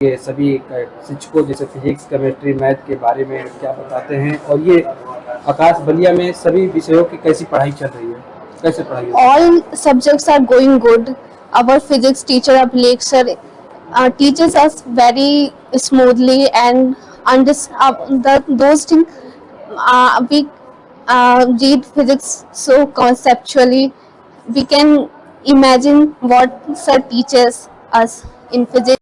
ये सभी शिक्षकों जैसे फिजिक्स, केमिस्ट्री, मैथ के बारे में क्या बताते हैं और ये आकाश बलिया में सभी विषयों की कैसी पढ़ाई चल रही है, कैसे पढ़ाई होती है? All subjects are going good. Our physics teacher, Abhilekh sir, teaches us very smoothly and those things we read physics so conceptually. We can imagine what sir teaches us in physics.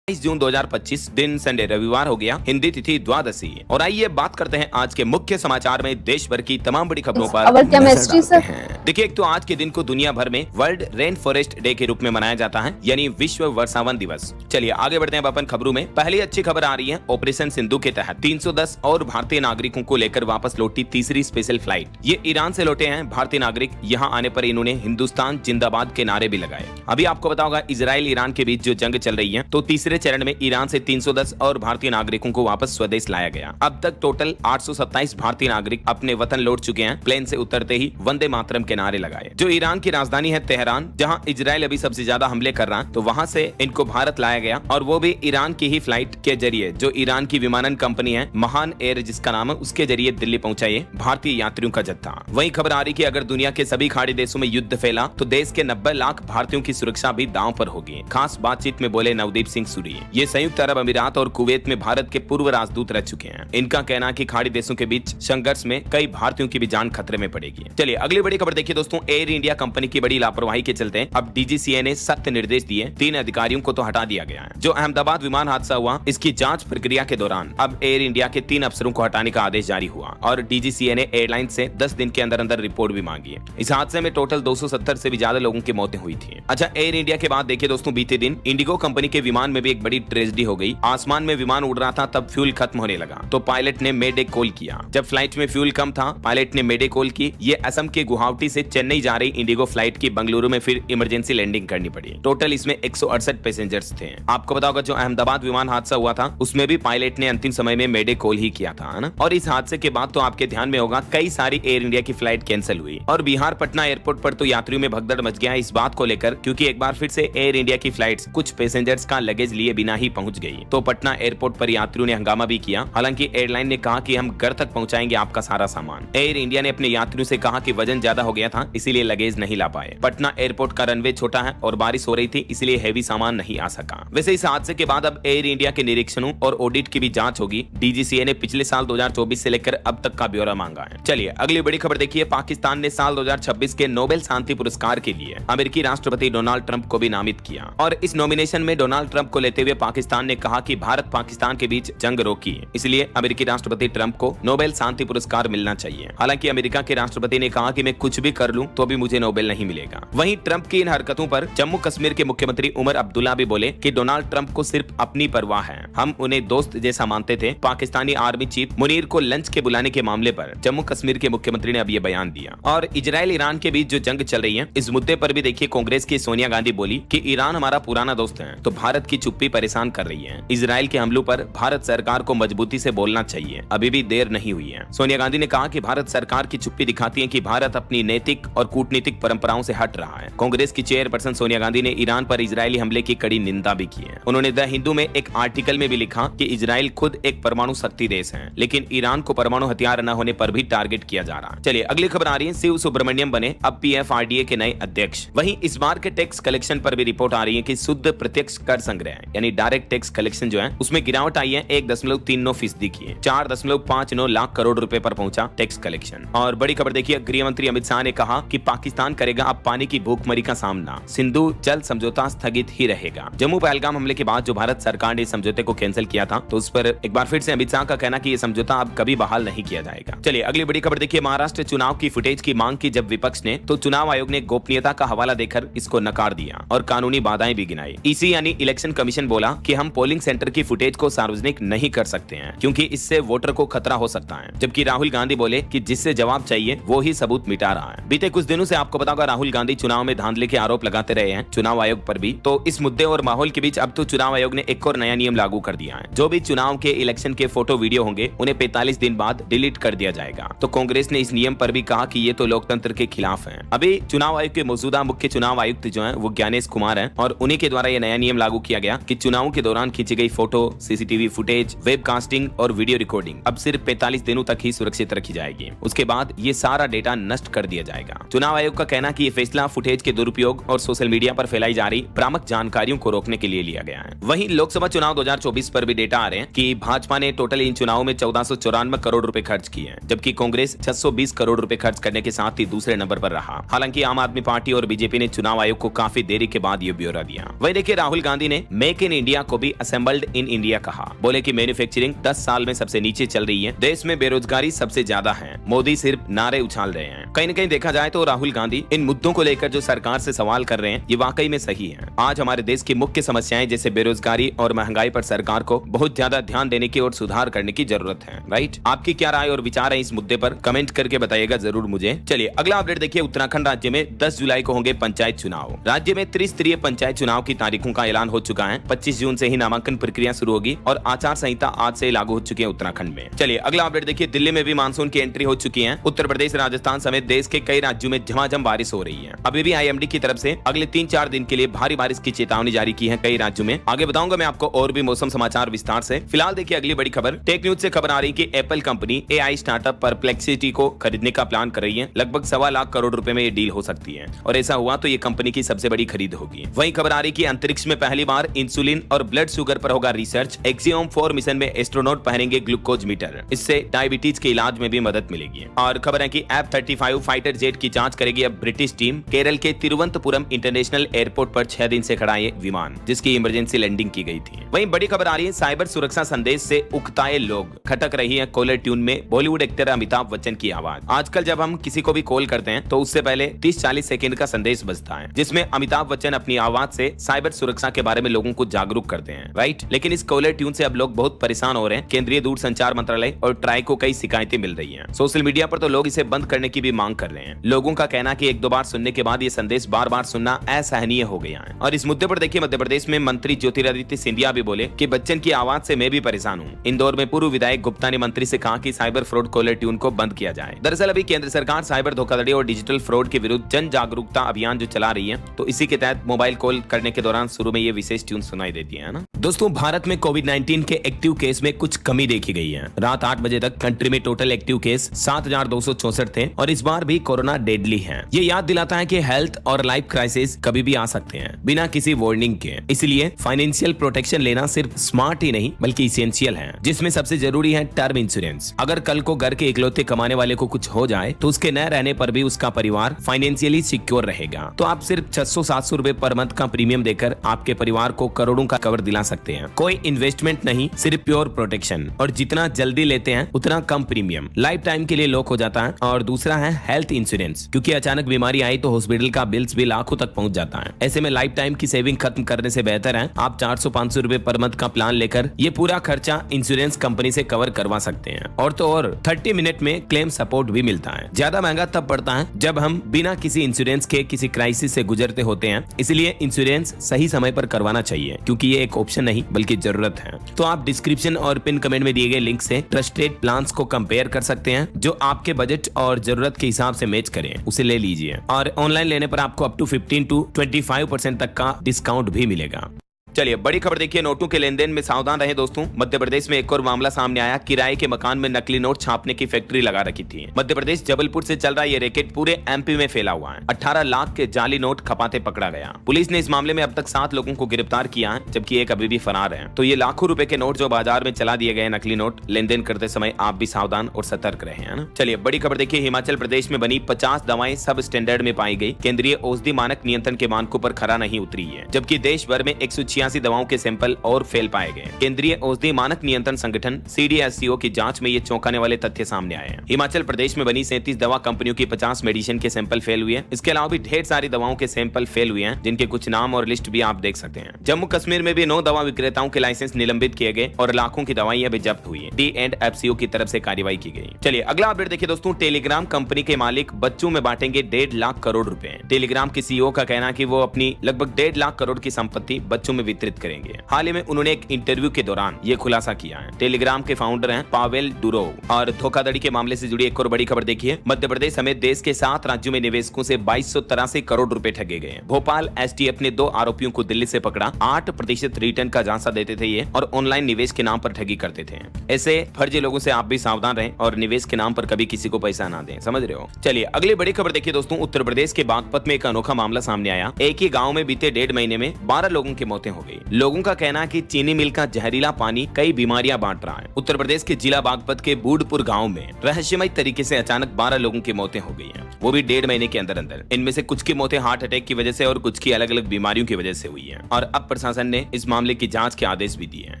22 जून 2025 दिन Sunday रविवार हो गया, हिंदी तिथि द्वादशी। और आइए बात करते हैं आज के मुख्य समाचार में देश भर की तमाम बड़ी खबरों पर Our नजर chemistry डालते sir. हैं। देखिए, एक तो आज के दिन को दुनिया भर में वर्ल्ड रेन फॉरेस्ट डे के रूप में मनाया जाता है, यानी विश्व वर्षावन दिवस। चलिए आगे बढ़ते हैं अपन खबरों में। पहली अच्छी खबर आ रही है, ऑपरेशन सिंधु के तहत 310 और भारतीय नागरिकों को लेकर वापस लौटी तीसरी स्पेशल फ्लाइट। ये ईरान से लौटे हैं भारतीय नागरिक। यहाँ आने पर इन्होंने हिंदुस्तान जिंदाबाद के नारे भी लगाए। अभी आपको पता होगा, इजराइल ईरान के बीच जो जंग चल रही है, तो तीसरे चरण में ईरान से 310 और भारतीय नागरिकों को वापस स्वदेश लाया गया। अब तक टोटल 827 भारतीय नागरिक अपने वतन लौट चुके हैं। प्लेन से उतरते ही वंदे मातरम के नारे लगाए। जो ईरान की राजधानी है तेहरान, जहां इजराइल अभी सबसे ज्यादा हमले कर रहा है, तो वहां से इनको भारत लाया गया और वो भी ईरान की ही फ्लाइट के जरिए। जो ईरान की विमानन कंपनी है महान एयर जिसका नाम है, उसके जरिए दिल्ली पहुंचा ये भारतीय यात्रियों का जत्था। वही खबर आ रही कि अगर दुनिया के सभी खाड़ी देशों में युद्ध फैला तो देश के 90 लाख भारतीयों की सुरक्षा भी दांव पर होगी। खास बातचीत में बोले नवदीप सिंह सूरी। ये संयुक्त अरब अमीरात और कुवैत में भारत के पूर्व राजदूत रह चुके हैं। इनका कहना है कि खाड़ी देशों के बीच संघर्ष में कई भारतीयों की भी जान खतरे में पड़ेगी। चलिए अगली बड़ी खबर देखिए दोस्तों। एयर इंडिया कंपनी की बड़ी लापरवाही के चलते अब डीजीसीए ने सख्त निर्देश दिए। 3 अधिकारियों को तो हटा दिया गया है। जो अहमदाबाद विमान हादसा हुआ, इसकी जांच प्रक्रिया के दौरान अब एयर इंडिया के 3 अफसरों को हटाने का आदेश जारी हुआ और डीजीसीए ने एयरलाइन से 10 दिन के अंदर अंदर रिपोर्ट भी मांगी है। इस हादसे में टोटल 270 से भी ज्यादा लोगों की मौतें हुई थी। अच्छा, एयर इंडिया के बाद देखिए दोस्तों, बीते दिन इंडिगो कंपनी के विमान में भी एक बड़ी ट्रेजेडी हो गई। आसमान में विमान उड़ रहा था, तब फ्यूल खत्म होने लगा तो पायलट ने मेडे कॉल किया। जब फ्लाइट में फ्यूल कम था, पायलट ने मेडे कॉल की। ये असम के गुवाहाटी से चेन्नई जा रही इंडिगो फ्लाइट की बंगलुरु में फिर इमरजेंसी लैंडिंग करनी पड़ी। टोटल इसमें 168 पैसेंजर्स थे। आपको पता होगा, जो अहमदाबाद विमान हादसा हुआ था, उसमें भी पायलट ने अंतिम समय में मेडे कॉल ही किया था, है ना। और इस हादसे के बाद तो आपके ध्यान में होगा, कई सारी एयर इंडिया की फ्लाइट कैंसिल हुई और बिहार पटना एयरपोर्ट पर तो यात्रियों में भगदड़ मच गया इस बात को लेकर, क्योंकि एक बार फिर से एयर इंडिया की फ्लाइट्स कुछ पैसेंजर्स का लगेज लिए बिना ही पहुंच गई। तो पटना एयरपोर्ट पर यात्रियों ने हंगामा भी किया। हालांकि एयरलाइन ने कहा कि हम घर तक पहुंचाएंगे आपका सारा सामान। एयर इंडिया ने अपने यात्रियों से कहा कि वजन ज्यादा हो गया था, इसीलिए लगेज नहीं ला पाए। पटना एयरपोर्ट का रनवे छोटा है और बारिश हो रही थी, इसलिए हैवी सामान नहीं आ सका। वैसे इस हादसे के बाद अब एयर इंडिया के निरीक्षणों और ऑडिट की भी जांच होगी। डीजीसीए ने पिछले साल 2024 से लेकर अब तक का ब्यौरा मांगा है। चलिए अगली बड़ी खबर देखिए। पाकिस्तान ने साल 2026 के नोबेल शांति पुरस्कार के लिए अमेरिकी राष्ट्रपति डोनाल्ड ट्रंप को भी नामित किया और इस नॉमिनेशन में डोनाल्ड ट्रंप को लेते हुए पाकिस्तान ने कहा कि भारत पाकिस्तान के बीच जंग रोकी, इसलिए अमेरिकी राष्ट्रपति ट्रंप को नोबेल शांति पुरस्कार मिलना चाहिए। हालांकि अमेरिका के राष्ट्रपति ने कहा कि मैं कुछ भी कर लूं तो भी मुझे नोबेल नहीं मिलेगा। वहीं ट्रंप की इन हरकतों पर जम्मू कश्मीर के मुख्यमंत्री उमर अब्दुल्ला भी बोले कि डोनाल्ड ट्रंप को सिर्फ अपनी परवाह है, हम उन्हें दोस्त जैसा मानते थे। पाकिस्तानी आर्मी चीफ मुनीर को लंच के बुलाने के मामले पर जम्मू कश्मीर के मुख्यमंत्री ने अब ये बयान दिया। और इजराइल ईरान के बीच जो जंग चल रही है, इस मुद्दे पर भी देखिए कांग्रेस की सोनिया गांधी बोली कि ईरान हमारा पुराना दोस्त है, तो भारत की चुप्पी परेशान कर रही है। इजराइल के हमलों पर भारत सरकार को मजबूती से बोलना चाहिए, अभी भी देर नहीं हुई है। सोनिया गांधी ने कहा कि भारत सरकार की चुप्पी दिखाती है कि भारत अपनी नैतिक और कूटनीतिक परंपराओं से हट रहा है। कांग्रेस की चेयरपर्सन सोनिया गांधी ने ईरान पर इजरायली हमले की कड़ी निंदा भी की है। उन्होंने द हिंदू में एक आर्टिकल में भी लिखा कि इजराइल खुद एक परमाणु शक्ति देश है, लेकिन ईरान को परमाणु हथियार न होने पर भी टारगेट किया जा रहा है। चलिए अगली खबर आ रही है। शिव सुब्रमण्यम बने अब पीएफआरडीए के नए अध्यक्ष। वहीं इस बार के टैक्स कलेक्शन पर भी रिपोर्ट आ रही है कि शुद्ध प्रत्यक्ष कर संग्रह यानी डायरेक्ट टैक्स कलेक्शन जो है, उसमें गिरावट आई है 1.39% की है। 4.59 लाख करोड़ रुपए पर पहुंचा टैक्स कलेक्शन। और बड़ी खबर देखिए, गृह मंत्री अमित शाह ने कहा कि पाकिस्तान करेगा अब पानी की भूखमरी का सामना, सिंधु जल समझौता स्थगित ही रहेगा। जम्मू पहलगाम हमले के बाद जो भारत सरकार ने इस समझौते को कैंसिल किया था, तो उस पर एक बार फिर से अमित शाह का कहना कि यह समझौता अब कभी बहाल नहीं किया जाएगा। चलिए अगली बड़ी खबर देखिए। महाराष्ट्र चुनाव की फुटेज की मांग की जब विपक्ष ने, तो चुनाव आयोग ने गोपनीयता का हवाला देकर इसको नकार दिया और कानूनी बाधाएं भी गिनाई। ईसी यानी इलेक्शन कमीशन कमीशन बोला कि हम पोलिंग सेंटर की फुटेज को सार्वजनिक नहीं कर सकते हैं क्योंकि इससे वोटर को खतरा हो सकता है, जबकि राहुल गांधी बोले कि जिससे जवाब चाहिए वो ही सबूत मिटा रहा है। बीते कुछ दिनों से आपको पता होगा राहुल गांधी चुनाव में धांधली के आरोप लगाते रहे हैं चुनाव आयोग पर भी। तो इस मुद्दे और माहौल के बीच अब तो चुनाव आयोग ने एक और नया नियम लागू कर दिया है। जो भी चुनाव के इलेक्शन के फोटो वीडियो होंगे उन्हें 45 दिन बाद डिलीट कर दिया जाएगा। तो कांग्रेस ने इस नियम पर भी कहा कि ये तो लोकतंत्र के खिलाफ है। अभी चुनाव आयोग के मौजूदा मुख्य चुनाव आयुक्त जो है वो ज्ञानेश कुमार है और उन्हीं के द्वारा यह नया नियम लागू किया गया कि चुनाव के दौरान खींची गई फोटो, सीसीटीवी फुटेज, वेबकास्टिंग और वीडियो रिकॉर्डिंग अब सिर्फ 45 दिनों तक ही सुरक्षित रखी जाएगी। उसके बाद ये सारा डेटा नष्ट कर दिया जाएगा। चुनाव आयोग का कहना कि ये फैसला फुटेज के दुरुपयोग और सोशल मीडिया पर फैलाई जा रही भ्रामक जानकारियों को रोकने के लिए लिया गया है। वहीं लोकसभा चुनाव 2024 पर भी डेटा आ रहे हैं कि भाजपा ने टोटल इन चुनावों में 1494 करोड़ रुपए खर्च किए हैं, जबकि कांग्रेस 620 करोड़ रुपए खर्च करने के साथ ही दूसरे नंबर पर रहा। हालांकि आम आदमी पार्टी और बीजेपी ने चुनाव आयोग को काफी देरी के बाद ये ब्यौरा दिया। वहीं देखिए राहुल गांधी ने मेक इन इंडिया को भी असेंबल्ड इन इंडिया कहा। बोले कि मैन्युफैक्चरिंग 10 साल में सबसे नीचे चल रही है, देश में बेरोजगारी सबसे ज्यादा है, मोदी सिर्फ नारे उछाल रहे हैं। कहीं न कहीं देखा जाए तो राहुल गांधी इन मुद्दों को लेकर जो सरकार से सवाल कर रहे हैं ये वाकई में सही है। आज हमारे देश की मुख्य समस्याएं जैसे बेरोजगारी और महंगाई पर सरकार को बहुत ज्यादा ध्यान देने की और सुधार करने की जरूरत है। राइट, आपकी क्या राय और विचार है इस मुद्दे पर कमेंट करके बताइएगा जरूर मुझे। चलिए अगला अपडेट देखिए। उत्तराखंड राज्य में 10 जुलाई को होंगे पंचायत चुनाव। राज्य में त्रिस्तरीय पंचायत चुनाव की तारीखों का ऐलान हो चुका है। 25 जून से ही नामांकन प्रक्रिया शुरू होगी और आचार संहिता आज से लागू हो चुकी है उत्तराखंड में। चलिए अगला अपडेट देखिए। दिल्ली में भी मानसून की एंट्री हो चुकी है। उत्तर प्रदेश, राजस्थान समेत देश के कई राज्यों में झमाझम बारिश हो रही है। अभी भी IMD की तरफ से अगले 3-4 दिन के लिए भारी बारिश की चेतावनी जारी की है कई राज्यों में। आगे बताऊंगा मैं आपको और भी मौसम समाचार विस्तार से। फिलहाल देखिए अगली बड़ी खबर। टेक न्यूज से खबर आ रही कि Apple company AI startup perplexity को खरीदने का प्लान कर रही है। लगभग 1.25 लाख करोड़ रुपए में ये डील हो सकती है और ऐसा हुआ तो ये कंपनी की सबसे बड़ी खरीद होगी। वहीं खबर आ रही कि अंतरिक्ष में पहली बार इंसुलिन और ब्लड शुगर पर होगा रिसर्च। एक्सियोम 4 मिशन में एस्ट्रोनॉट पहनेंगे ग्लूकोज मीटर, इससे डायबिटीज के इलाज में भी मदद मिलेगी। और खबर है कि F-35 फाइटर जेट की जांच करेगी अब ब्रिटिश टीम। केरल के तिरुवनंतपुरम इंटरनेशनल एयरपोर्ट पर 6 दिन से खड़ा ये विमान, जिसकी इमरजेंसी लैंडिंग की गई थी। वहीं बड़ी खबर आ रही है साइबर सुरक्षा संदेश से उकताए लोग। खटक रही है कॉलर ट्यून में बॉलीवुड एक्टर अमिताभ बच्चन की आवाज। आजकल जब हम किसी को भी कॉल करते हैं तो उससे पहले 30-40 सेकंड का संदेश बजता है जिसमें अमिताभ बच्चन अपनी आवाज से साइबर सुरक्षा के बारे में लोगों को जागरूक करते हैं। राइट, लेकिन इस कॉलर ट्यून से अब लोग बहुत परेशान हो रहे हैं। केंद्रीय दूरसंचार मंत्रालय और ट्राई को कई शिकायतें मिल रही हैं। सोशल मीडिया पर तो लोग इसे बंद करने की भी मांग कर रहे हैं। लोगों का कहना कि 1-2 बार सुनने के बाद ये संदेश बार-बार सुनना असहनीय हो गया है। और इस मुद्दे पर देखिए मध्य प्रदेश में मंत्री ज्योतिरादित्य सिंधिया भी बोले कि बच्चन की आवाज से मैं भी परेशान हूँ। इंदौर में पूर्व विधायक गुप्ता ने मंत्री से कहा कि साइबर फ्रॉड कॉलर ट्यून को बंद किया जाए। दरअसल अभी केंद्र सरकार साइबर धोखाधड़ी और डिजिटल फ्रॉड के विरुद्ध जन जागरूकता अभियान जो चला रही है, तो इसी के तहत मोबाइल कॉल करने के दौरान शुरू में ये विशेष ट्यून सुनाई देती है ना। दोस्तों, भारत में कोविड-19 के एक्टिव केस में कुछ कमी देखी गई है। रात 8 बजे तक कंट्री में टोटल एक्टिव केस 7,264 थे और इस बार भी कोरोना डेडली है। ये याद दिलाता है कि हेल्थ और लाइफ क्राइसिस कभी भी आ सकते हैं बिना किसी वार्निंग के। इसलिए फाइनेंशियल प्रोटेक्शन लेना सिर्फ स्मार्ट ही नहीं बल्कि इसेंशियल है, जिसमें सबसे जरूरी है टर्म इंश्योरेंस। अगर कल को घर के इकलौते कमाने वाले को कुछ हो जाए तो उसके न रहने पर भी उसका परिवार फाइनेंशियली सिक्योर रहेगा। तो आप सिर्फ 600-700 रुपए पर मंथ का प्रीमियम देकर आपके परिवार को करोड़ों का कवर दिला सकते हैं। कोई इन्वेस्टमेंट नहीं, सिर्फ प्योर प्रोटेक्शन। और जितना जल्दी लेते हैं उतना कम प्रीमियम लाइफ टाइम के लिए लॉक हो जाता है। और दूसरा है हेल्थ इंश्योरेंस, क्योंकि अचानक बीमारी आई तो हॉस्पिटल का बिल्स भी लाखों तक पहुंच जाता है। ऐसे में लाइफ टाइम की सेविंग खत्म करने से बेहतर है आप 400-500 रुपए पर मंथ का प्लान लेकर ये पूरा खर्चा इंश्योरेंस कंपनी से कवर करवा सकते हैं। और तो और 30 मिनट में क्लेम सपोर्ट भी मिलता है। ज्यादा महंगा तब पड़ता है जब हम बिना किसी इंश्योरेंस के किसी क्राइसिस से गुजरते होते हैं। इसलिए इंश्योरेंस सही समय पर करवाना चाहिए, क्योंकि ये एक ऑप्शन नहीं बल्कि जरूरत है। तो आप डिस्क्रिप्शन और पिन कमेंट में दिए गए लिंक से ट्रस्टेड प्लान्स को कंपेयर कर सकते हैं जो आपके बजट और जरूरत के हिसाब से मैच करें, उसे ले लीजिए। और ऑनलाइन लेने पर आपको अप टू 15-25% तक का डिस्काउंट भी मिलेगा। चलिए बड़ी खबर देखिए। नोटों के लेन देन में सावधान रहे दोस्तों। मध्य प्रदेश में एक और मामला सामने आया। किराए के मकान में नकली नोट छापने की फैक्ट्री लगा रखी थी। मध्य प्रदेश जबलपुर से चल रहा ये रैकेट पूरे MP में फैला हुआ है। 18 लाख के जाली नोट खपाते पकड़ा गया। पुलिस ने इस मामले में अब तक 7 लोगों को गिरफ्तार किया है, जबकि एक अभी भी फरार है। तो ये लाखों रुपए के नोट जो बाजार में चला दिए गए नकली नोट, लेन देन करते समय आप भी सावधान और सतर्क रहे, है ना। चलिए बड़ी खबर देखिए। हिमाचल प्रदेश में बनी 50 दवाएं सब स्टैंडर्ड में पाई गई। केंद्रीय औषधि मानक नियंत्रण के मानकों पर खरा नहीं उतरी है, जबकि देश भर में 196 86 दवाओं के सैंपल और फेल पाए गए। केंद्रीय औषधि मानक नियंत्रण संगठन CDSCO की जांच में ये चौंकाने वाले तथ्य सामने आए हैं। हिमाचल प्रदेश में बनी 37 दवा कंपनियों की 50 मेडिसिन के सैंपल फेल हुए हैं। इसके अलावा भी ढेर सारी दवाओं के सैंपल फेल हुए हैं, जिनके कुछ नाम और लिस्ट भी आप देख सकते हैं। जम्मू कश्मीर में भी 9 दवा विक्रेताओं के लाइसेंस निलंबित किए गए और लाखों की दवाइयां भी जब्त हुई है। D&FCO की तरफ से कार्रवाई की गई। चलिए अगला अपडेट देखिए दोस्तों। टेलीग्राम कंपनी के मालिक बच्चों में बांटेंगे 1.5 लाख करोड़ रुपए। टेलीग्राम के CEO का कहना है कि वो अपनी लगभग 1.5 लाख करोड़ की संपत्ति बच्चों में वितरित करेंगे। हाल ही में उन्होंने एक इंटरव्यू के दौरान ये खुलासा किया है। टेलीग्राम के फाउंडर हैं पावेल डुरोव। और धोखाधड़ी के मामले से जुड़ी एक और बड़ी खबर देखिए। मध्य प्रदेश समेत देश के 7 राज्यों में निवेशकों से 2283 करोड़ रुपए ठगे गए। भोपाल STF ने 2 आरोपियों को दिल्ली से पकड़ा। 8% रिटर्न का झांसा देते थे ये और ऑनलाइन निवेश के नाम पर ठगी करते थे। ऐसे फर्जी लोगों से आप भी सावधान रहें और निवेश के नाम पर कभी किसी को पैसा ना दें, समझ रहे हो। चलिए अगली बड़ी खबर देखिए दोस्तों। उत्तर प्रदेश के बागपत में एक अनोखा मामला सामने आया। एक ही गांव में बीते 1.5 महीने में 12 लोगों की मौतें हो गई। लोगों का कहना है कि चीनी मिल का जहरीला पानी कई बीमारियां बांट रहा है। उत्तर प्रदेश के जिला बागपत के बूढ़पुर गांव में रहस्यमय तरीके से अचानक 12 लोगों की मौतें हो गई हैं, वो भी 1.5 महीने के अंदर अंदर। इनमें से कुछ की मौतें हार्ट अटैक की वजह से और कुछ की अलग अलग बीमारियों की वजह से हुई है। और अब प्रशासन ने इस मामले की जांच के आदेश भी दिए हैं।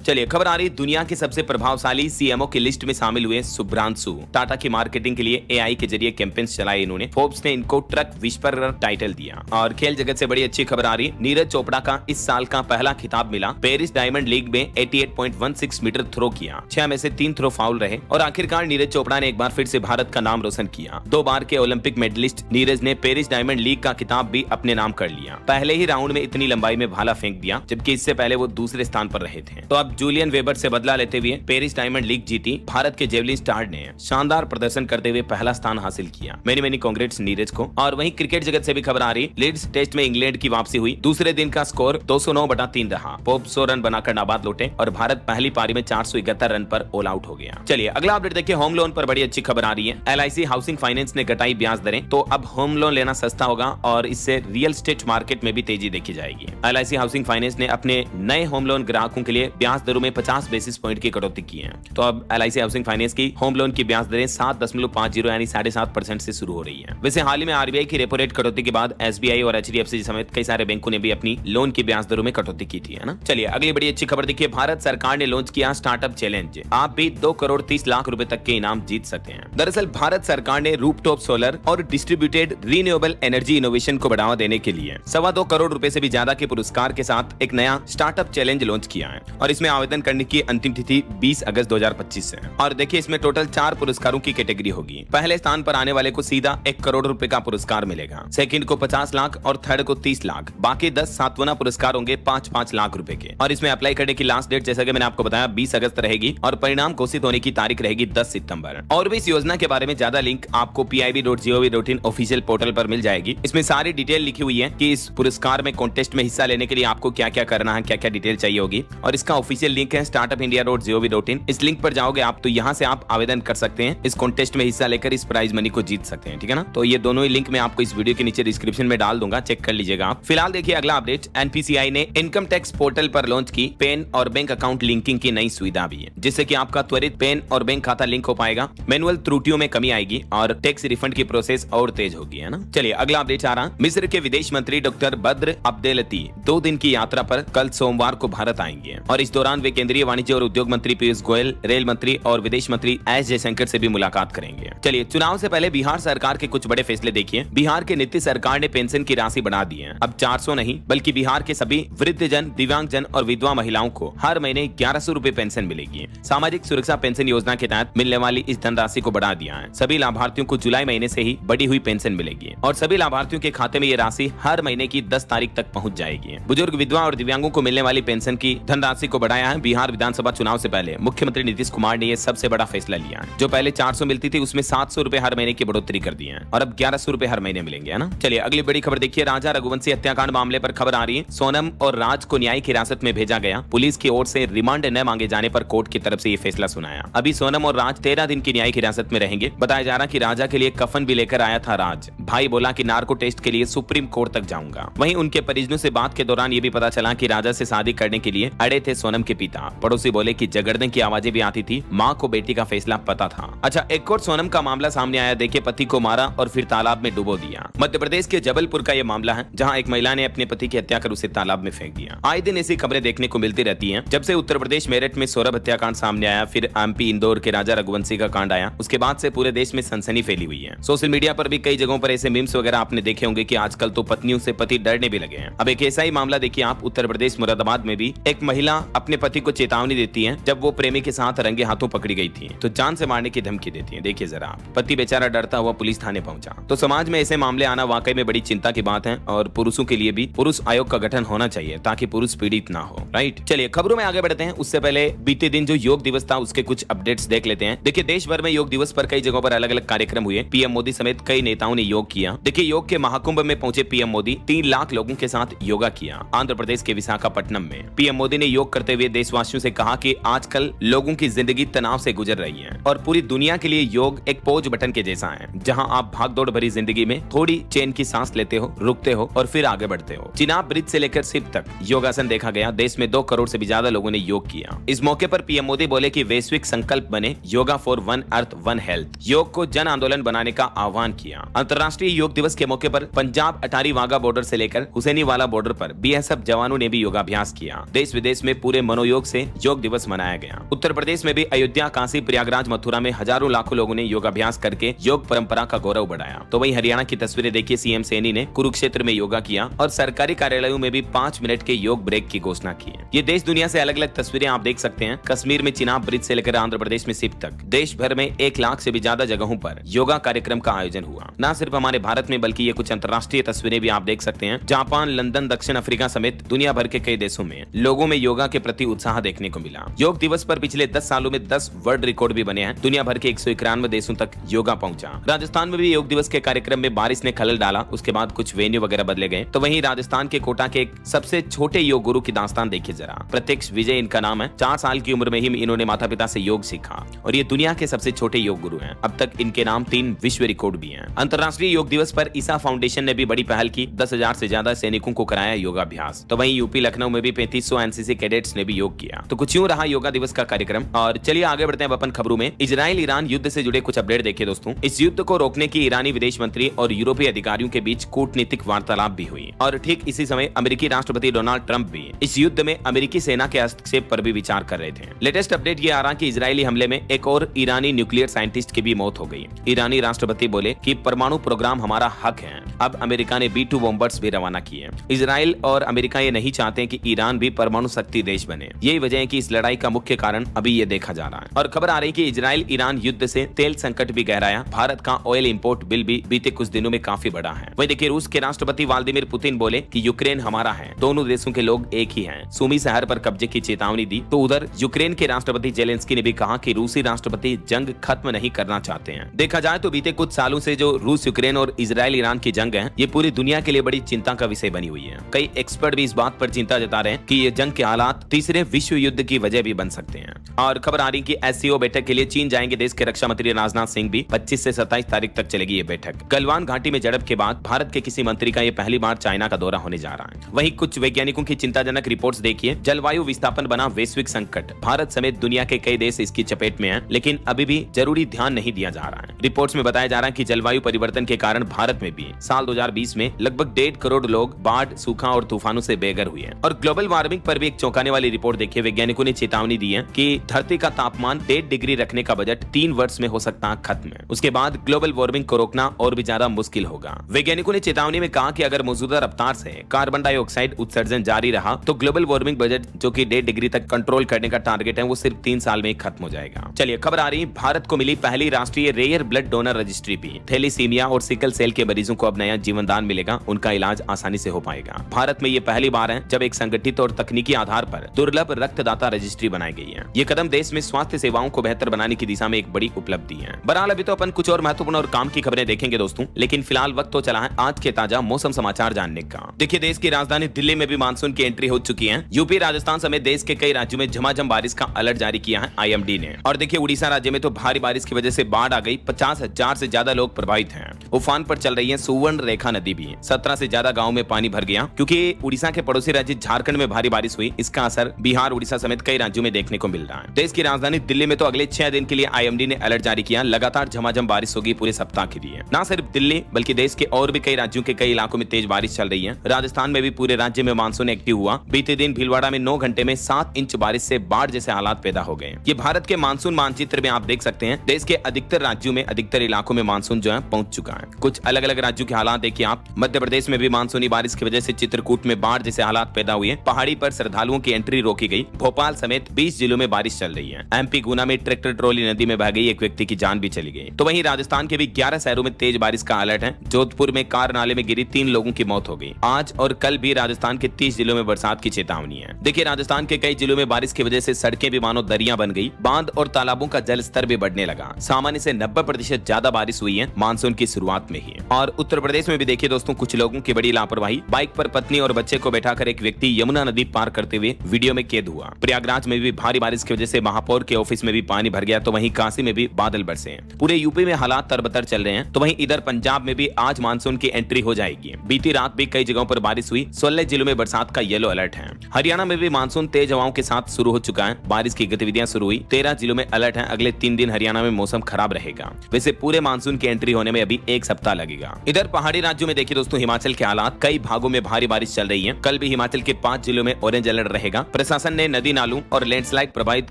चलिए खबर आ रही दुनिया के सबसे प्रभावशाली CMO की लिस्ट में शामिल हुए सुभ्रांशु। टाटा की मार्केटिंग के लिए AI के जरिए कैंपेन्स चलाए इन्होंने। फोर्ब्स ने इनको ट्रक विस्परर टाइटल दिया। और खेल जगत से बड़ी अच्छी खबर आ रही। नीरज चोपड़ा का इस साल का पहला खिताब मिला। पेरिस डायमंड लीग में 88.16 मीटर थ्रो किया। 6 में से 3 थ्रो फाउल रहे और आखिरकार नीरज चोपड़ा ने एक बार फिर से भारत का नाम रोशन किया। 2 बार के ओलंपिक मेडलिस्ट नीरज ने पेरिस डायमंड लीग का खिताब भी अपने नाम कर लिया। पहले ही राउंड में इतनी लंबाई में भाला फेंक दिया, जबकि इससे पहले वो दूसरे स्थान पर रहे थे। तो अब जूलियन वेबर से बदला लेते हुए पेरिस डायमंड लीग जीती। भारत के जेवलिन स्टार ने शानदार प्रदर्शन करते हुए पहला स्थान हासिल किया। मेनी कांग्रेट्स नीरज को। और वहीं क्रिकेट जगत से भी खबर आ रही। लीड्स टेस्ट में इंग्लैंड की वापसी हुई। दूसरे दिन का स्कोर 209/3 रहा। पोप 100 रन बनाकर नाबाद लौटे और भारत पहली पारी में 471 रन पर ऑल आउट हो गया। चलिए अगला अपडेट देखिए। होम लोन पर बड़ी अच्छी खबर आ रही है। LIC हाउसिंग फाइनेंस ने घटाई ब्याज दरें, तो अब होम लोन लेना सस्ता होगा और इससे रियल एस्टेट मार्केट में भी तेजी देखी जाएगी। LIC हाउसिंग फाइनेंस ने अपने नए होम लोन ग्राहकों के लिए ब्याज दरों में 50 बेसिस पॉइंट की कटौती की है। तो अब LIC हाउसिंग फाइनेंस की होम लोन की ब्याज दरें 7.50 यानी 7.5% से शुरू हो रही है। वैसे हाल ही में RBI की रेपो रेट कटौती के बाद SBI और HDFC समेत कई सारे बैंकों ने भी अपनी लोन की ब्याज दरों में कटौती की थी, है ना। चलिए अगली बड़ी अच्छी खबर देखिए। भारत सरकार ने लॉन्च किया स्टार्टअप चैलेंज। आप भी 2 करोड़ 30 लाख रुपए तक के इनाम जीत सकते हैं। दरअसल भारत सरकार ने रूफटॉप सोलर और डिस्ट्रीब्यूटेड रीन्यूएबल एनर्जी इनोवेशन को बढ़ावा देने के लिए 2.25 करोड़ रुपए से भी ज्यादा के पुरस्कार के साथ एक नया स्टार्टअप चैलेंज लॉन्च किया है। और इसमें आवेदन करने की अंतिम तिथि 20 अगस्त 2025 है। और देखिए इसमें टोटल 4 पुरस्कारों की कैटेगरी होगी। पहले स्थान पर आने वाले को सीधा 1 करोड़ रुपए का पुरस्कार मिलेगा। सेकंड को 50 लाख और थर्ड को 30 लाख। बाकी 10 सातवाना पुरस्कार होंगे 5-5 लाख रुपए के। और इसमें अप्लाई करने की लास्ट डेट जैसा कि मैंने आपको बताया 20 अगस्त रहेगी और परिणाम घोषित होने की तारीख रहेगी 10 सितंबर। और भी इस योजना के बारे में ज्यादा लिंक आपको pib.gov.in ऑफिशियल पोर्टल पर मिल जाएगी। इसमें सारी डिटेल लिखी हुई है कि इस पुरस्कार में कॉन्टेस्ट में हिस्सा लेने के लिए आपको क्या क्या करना है, क्या क्या डिटेल चाहिए होगी। और इसका ऑफिशियल लिंक है startupindia.gov.in। इस लिंक पर जाओगे आप तो यहाँ से आप आवेदन कर सकते हैं। इस कॉन्टेस्ट में हिस्सा लेकर इस प्राइज मनी को जीत सकते हैं, ठीक है ना। तो ये दोनों ही लिंक मैं आपको इस वीडियो के नीचे डिस्क्रिप्शन में डाल दूंगा, चेक कर लीजिएगा आप। फिलहाल देखिए अगला अपडेट। NPCI ने इनकम टैक्स पोर्टल पर लॉन्च की पैन और बैंक अकाउंट लिंकिंग की नई सुविधा भी है, जिससे कि आपका त्वरित पैन और बैंक खाता लिंक हो पाएगा। मैनुअल त्रुटियों में कमी आएगी और टैक्स रिफंड की प्रोसेस और तेज होगी, है ना। चलिए अगला अपडेट आ रहा। मिस्र के विदेश मंत्री डॉक्टर बद्र अब्देलती 2 दिन की यात्रा पर कल सोमवार को भारत आएंगे और इस दौरान वे केंद्रीय वाणिज्य और उद्योग मंत्री पीयूष गोयल, रेल मंत्री और विदेश मंत्री एस जयशंकर से भी मुलाकात करेंगे। चलिए चुनाव से पहले बिहार सरकार के कुछ बड़े फैसले देखिए। बिहार के नीतीश सरकार ने पेंशन की राशि बढ़ा दी है। अब 400 नहीं बल्कि बिहार के सभी वृद्धजन, दिव्यांगजन और विधवा महिलाओं को हर महीने 1100 रुपए पेंशन मिलेगी। सामाजिक सुरक्षा पेंशन योजना के तहत मिलने वाली इस धनराशि को बढ़ा दिया है। सभी लाभार्थियों को जुलाई महीने से ही बढ़ी हुई पेंशन मिलेगी और सभी लाभार्थियों के खाते में ये राशि हर महीने की 10 तारीख तक पहुंच जाएगी। बुजुर्ग, विधवा और दिव्यांगों को मिलने वाली पेंशन की धनराशि को बढ़ाया है। बिहार विधानसभा चुनाव से पहले मुख्यमंत्री नीतीश कुमार ने यह सबसे बड़ा फैसला लिया है। जो पहले 400 मिलती थी उसमें 700 रुपए हर महीने की बढ़ोतरी कर दी है और अब 1100 रुपए हर महीने मिलेंगे, है ना। चलिए अगली बड़ी खबर देखिए। राजा रघुवंशी हत्याकांड मामले पर खबर आ रही है। सोनम और राज को न्यायिक हिरासत में भेजा गया। पुलिस की ओर से रिमांड न मांगे जाने पर कोर्ट की तरफ से ये फैसला सुनाया। अभी सोनम और राज 13 दिन की न्यायिक हिरासत में रहेंगे। बताया जा रहा कि राजा के लिए कफन भी लेकर आया था राज। भाई बोला कि नार्को टेस्ट के लिए सुप्रीम कोर्ट तक जाऊंगा। वहीं उनके परिजनों से बात के दौरान ये भी पता चला कि राजा से शादी करने के लिए अड़े थे सोनम के पिता। पड़ोसी बोले कि जगड़ने की आवाजें भी आती थी। माँ को बेटी का फैसला पता था। अच्छा, एक और सोनम का मामला सामने आया। देखिए, पति को मारा और फिर तालाब में डुबो दिया। मध्य प्रदेश के जबलपुर का यह मामला है, जहां एक महिला ने अपने पति की हत्या कर उसे तालाब में फेंक दिया। हैं। आए दिन ऐसी खबरें देखने को मिलती रहती हैं। जब से उत्तर प्रदेश मेरठ में सौरभ हत्याकांड सामने आया, फिर एमपी इंदौर के राजा रघुवंशी का कांड आया, उसके बाद से पूरे देश में सनसनी फैली हुई है। सोशल मीडिया पर भी कई जगहों पर ऐसे मीम्स वगैरह आपने देखे होंगे कि आजकल तो पत्नियों से पति डरने भी लगे हैं। अब एक ऐसा ही मामला देखिए आप, उत्तर प्रदेश मुरादाबाद में भी एक महिला अपने पति को चेतावनी देती है जब वो प्रेमी के साथ रंगे हाथों पकड़ी गई थी तो जान से मारने की धमकी देती है। देखिए जरा, पति बेचारा डरता हुआ पुलिस थाने पहुंचा। तो समाज में ऐसे मामले आना वाकई में बड़ी चिंता की बात है और पुरुषों के लिए भी पुरुष आयोग का गठन होना चाहिए ताकि पुरुष पीड़ित ना हो। राइट, चलिए खबरों में आगे बढ़ते हैं। उससे पहले बीते दिन जो योग दिवस था उसके कुछ अपडेट्स देख लेते हैं। देखिए देश भर में योग दिवस पर कई जगहों पर अलग अलग कार्यक्रम हुए। पीएम मोदी समेत कई नेताओं ने योग किया। देखिए योग के महाकुंभ में पहुंचे पीएम मोदी 3 लाख लोगों के साथ योगा किया। आंध्र प्रदेश के विशाखापट्टनम में पीएम मोदी ने योग करते हुए देशवासियों से कहा कि आजकल लोगों की जिंदगी तनाव से गुजर रही है और पूरी दुनिया के लिए योग एक पॉज बटन के जैसा है, जहां आप भागदौड़ भरी जिंदगी में थोड़ी चैन की सांस लेते हो, रुकते हो और फिर आगे बढ़ते हो। चिनाब ब्रिज से लेकर सिप तक योगासन देखा गया। देश में 2 करोड़ से भी ज्यादा लोगों ने योग किया। इस मौके पर पीएम मोदी बोले कि वैश्विक संकल्प बने, yoga for one earth one health. योग को जन आंदोलन बनाने का आह्वान किया। अंतर्राष्ट्रीय योग दिवस के मौके पर पंजाब अटारी वाघा बॉर्डर से लेकर हुसैनीवाला बॉर्डर पर बीएसएफ जवानों ने भी योगाभ्यास किया। देश विदेश में पूरे मनोयोग से योग दिवस मनाया गया। उत्तर प्रदेश में भी अयोध्या, काशी, प्रयागराज, मथुरा में हजारों लाखों लोगों ने योगाभ्यास करके योग परंपरा का गौरव बढ़ाया। तो वहीं हरियाणा की तस्वीरें देखिए, सीएम सैनी ने कुरुक्षेत्र में योगा किया और सरकारी कार्यालयों में भी 5 मिनट के योग ब्रेक की घोषणा की है। ये देश दुनिया से अलग अलग तस्वीरें आप देख सकते हैं। कश्मीर में चिनाब ब्रिज से लेकर आंध्र प्रदेश में सिप तक देश भर में 1 लाख से भी ज्यादा जगहों पर योगा कार्यक्रम का आयोजन हुआ। न सिर्फ हमारे भारत में बल्कि ये कुछ अंतर्राष्ट्रीय तस्वीरें भी आप देख सकते हैं। जापान, लंदन, दक्षिण अफ्रीका समेत दुनिया भर के कई देशों में लोगों में योगा के प्रति उत्साह देखने को मिला। योग दिवस पर पिछले 10 सालों में 10 वर्ल्ड रिकॉर्ड भी बने हैं। दुनिया भर के 191 देशों तक योगा पहुंचा। राजस्थान में भी योग दिवस के कार्यक्रम में बारिश ने खलल डाला, उसके बाद कुछ वेन्यू वगैरह बदले गए। तो वहीं राजस्थान के कोटा के एक सबसे छोटे योग गुरु की दास्तान देखिए जरा। प्रत्यक्ष विजय इनका नाम है। 4 साल की उम्र में ही इन्होंने माता पिता से योग सीखा और ये दुनिया के सबसे छोटे योग गुरु हैं। अब तक इनके नाम 3 विश्व रिकॉर्ड भी हैं। अंतर्राष्ट्रीय योग दिवस पर ईसा फाउंडेशन ने भी बड़ी पहल की। 10,000 से ज्यादा सैनिकों को कराया योगाभ्यास। तो वहीं यूपी लखनऊ में भी 3500 एनसीसी कैडेट्स ने भी योग किया। तो कुछ यूं रहा योगा दिवस का कार्यक्रम। और चलिए आगे बढ़ते हैं अपन खबरों में। इजराइल ईरान युद्ध से जुड़े कुछ अपडेट देखिए दोस्तों। इस युद्ध को रोकने की ईरानी विदेश मंत्री और यूरोपीय अधिकारियों के बीच कूटनीतिक वार्तालाप भी हुई और ठीक इसी समय अमेरिकी राष्ट्रपति डोनाल्ड ट्रंप भी इस युद्ध में अमेरिकी सेना के हस्तक्षेप पर भी विचार कर रहे थे। लेटेस्ट अपडेट ये आ रहा कि इजरायली हमले में एक और ईरानी न्यूक्लियर साइंटिस्ट की भी मौत हो गई। ईरानी राष्ट्रपति बोले कि परमाणु प्रोग्राम हमारा हक है। अब अमेरिका ने B-2 बॉम्बर्स भी रवाना किए। इजराइल और अमेरिका ये नहीं चाहते कि ईरान भी परमाणु शक्ति देश बने। यही वजह है कि इस लड़ाई का मुख्य कारण अभी ये देखा जा रहा है। और खबर आ रही कि इजराइल ईरान युद्ध से तेल संकट भी गहराया। भारत का ऑयल इंपोर्ट बिल भी बीते कुछ दिनों में काफी बढ़ा है। वही देखिए, रूस के राष्ट्रपति व्लादिमीर पुतिन बोले कि यूक्रेन हमारा है, दोनों देशों के लोग एक ही हैं। सुमी शहर पर कब्जे की चेतावनी दी। तो उधर यूक्रेन के राष्ट्रपति जेलेंस्की ने भी कहा कि रूसी राष्ट्रपति जंग खत्म नहीं करना चाहते हैं। देखा जाए तो बीते कुछ सालों से जो रूस यूक्रेन और इजराइल ईरान की जंग है, ये पूरी दुनिया के लिए बड़ी चिंता का विषय बनी हुई है। कई एक्सपर्ट भी इस बात पर चिंता जता रहे हैं कि ये जंग के हालात तीसरे विश्व युद्ध की वजह भी बन सकते हैं। और खबर आ रही कि SCO बैठक के लिए चीन जाएंगे देश के रक्षा मंत्री राजनाथ सिंह भी। 25 से 27 तारीख तक चलेगी ये बैठक। गलवान घाटी में झड़प के बाद भारत के किसी मंत्री का ये पहली बार चाइना का दौरा होने जा रहा है। वहीं कुछ वैज्ञानिकों की चिंताजनक रिपोर्ट्स देखिए। जलवायु विस्थापन बना वैश्विक संकट। भारत समेत दुनिया के कई देश इसकी चपेट में हैं, लेकिन अभी भी जरूरी ध्यान नहीं दिया जा रहा है। रिपोर्ट्स में बताया जा रहा है कि जलवायु परिवर्तन के कारण भारत में भी साल 2020 में लगभग 1.5 करोड़ लोग बाढ़, सूखा और तूफानों से बेघर हुए हैं। और ग्लोबल वार्मिंग पर भी एक चौंकाने वाली रिपोर्ट देखिए। वैज्ञानिकों ने चेतावनी दी है कि धरती का तापमान 1.5 डिग्री रखने का बजट 3 वर्ष में हो सकता है खत्म। उसके बाद ग्लोबल वार्मिंग को रोकना और भी ज्यादा मुश्किल होगा। वैज्ञानिकों ने चेतावनी में कहा कि अगर मौजूदा रफ्तार से कार्बन डाइऑक्साइड उत्सर्जन जारी रहा तो ग्लोबल वार्मिंग बजट जो कि 1.5 डिग्री तक कंट्रोल करने का टारगेट है वो सिर्फ 3 साल में खत्म हो जाएगा। चलिए खबर आ रही, भारत को मिली पहली राष्ट्रीय रेयर ब्लड डोनर रजिस्ट्री भी। थैलेसीमिया और सिकल सेल के मरीजों को अब नया जीवन दान मिलेगा, उनका इलाज आसानी से हो पाएगा। भारत में ये पहली बार है जब एक संगठित और तकनीकी आधार पर दुर्लभ रक्तदाता रजिस्ट्री बनाई गई है। ये कदम देश में स्वास्थ्य सेवाओं को बेहतर बनाने की दिशा में एक बड़ी उपलब्धि है। बहरहाल अभी तो अपन कुछ और महत्वपूर्ण और काम की खबरें देखेंगे दोस्तों, लेकिन फिलहाल वक्त तो चला है आज के ताजा मौसम समाचार जानने का। देखिए, देश की राजधानी दिल्ली में भी मानसून की एंट्री हो चुकी है। यूपी, राजस्थान समेत देश के कई राज्यों में झमाझम बारिश का अलर्ट जारी किया है IMD ने। और देखिए, उड़ीसा राज्य में तो भारी बारिश की वजह से बाढ़ आ गई। 50,000 से ज्यादा लोग प्रभावित हैं। उफान पर चल रही है सुवर्ण रेखा नदी भी। 17 से ज्यादा गाँव में पानी भर गया। क्योंकि उड़ीसा के पड़ोसी राज्य झारखंड में भारी बारिश हुई, इसका असर बिहार, उड़ीसा समेत कई राज्यों में देखने को मिल रहा है। देश की राजधानी दिल्ली में तो अगले 6 दिन के लिए IMD ने अलर्ट जारी किया। लगातार झमाझम बारिश होगी पूरे सप्ताह के लिए। न सिर्फ दिल्ली बल्कि देश के और भी कई राज्यों के कई इलाकों में तेज बारिश चल रही है। राजस्थान में भी पूरे राज्य में मानसून मानसून एक्टिव हुआ। बीते दिन भीलवाड़ा में 9 घंटे में 7 इंच बारिश से बाढ़ जैसे हालात पैदा हो गए। ये भारत के मानसून मानचित्र में आप देख सकते हैं, देश के अधिकतर राज्यों में, अधिकतर इलाकों में मानसून जो है पहुंच चुका है। कुछ अलग अलग राज्यों के हालात देखिए आप। मध्य प्रदेश में भी मानसूनी बारिश की वजह से चित्रकूट में बाढ़ जैसे हालात पैदा हुए। पहाड़ी पर श्रद्धालुओं की एंट्री रोकी गई। भोपाल समेत 20 जिलों में बारिश चल रही है। एमपी गुना में ट्रैक्टर ट्रॉली नदी में बह गई, एक व्यक्ति की जान भी चली गई। तो वहीं राजस्थान के भी 11 शहरों में तेज बारिश का अलर्ट है। जोधपुर में कार नाले में गिरी 3 लोगों की मौत हो गई। आज और कल भी राजस्थान के 30 जिलों में बरसात की चेतावनी है। देखिए राजस्थान के कई जिलों में बारिश की वजह से सड़कें भी मानो दरिया बन गई। बांध और तालाबों का जल स्तर भी बढ़ने लगा। सामान्य से 90% ज्यादा बारिश हुई है मानसून की शुरुआत में ही। और उत्तर प्रदेश में भी देखिए दोस्तों, कुछ लोगों की बड़ी लापरवाही। बाइक पर पत्नी और बच्चे को बैठाकर एक व्यक्ति यमुना नदी पार करते हुए वीडियो में कैद हुआ। प्रयागराज में भी भारी बारिश की वजह से महापौर के ऑफिस में भी पानी भर गया। तो वहीं काशी में भी बादल बरसे। पूरे यूपी में हालात तरबतर चल रहे हैं। तो वहीं इधर पंजाब में भी आज मानसून की एंट्री हो जाएगी। बीती रात भी कई जगहों पर बारिश हुई। 16 जिलों में बरसात का येलो अलर्ट है। हरियाणा में भी मानसून तेज हवाओं के साथ शुरू हो चुका है। बारिश की गतिविधियां शुरू हुई। 13 जिलों में अलर्ट है। अगले 3 दिन हरियाणा में मौसम खराब रहेगा। वैसे पूरे मानसून की एंट्री होने में अभी 1 सप्ताह लगेगा। इधर पहाड़ी राज्यों में देखिए दोस्तों, हिमाचल के हालात, कई भागों में भारी बारिश चल रही है। कल भी हिमाचल के 5 जिलों में ऑरेंज अलर्ट रहेगा। प्रशासन ने नदी नालों और लैंडस्लाइड प्रभावित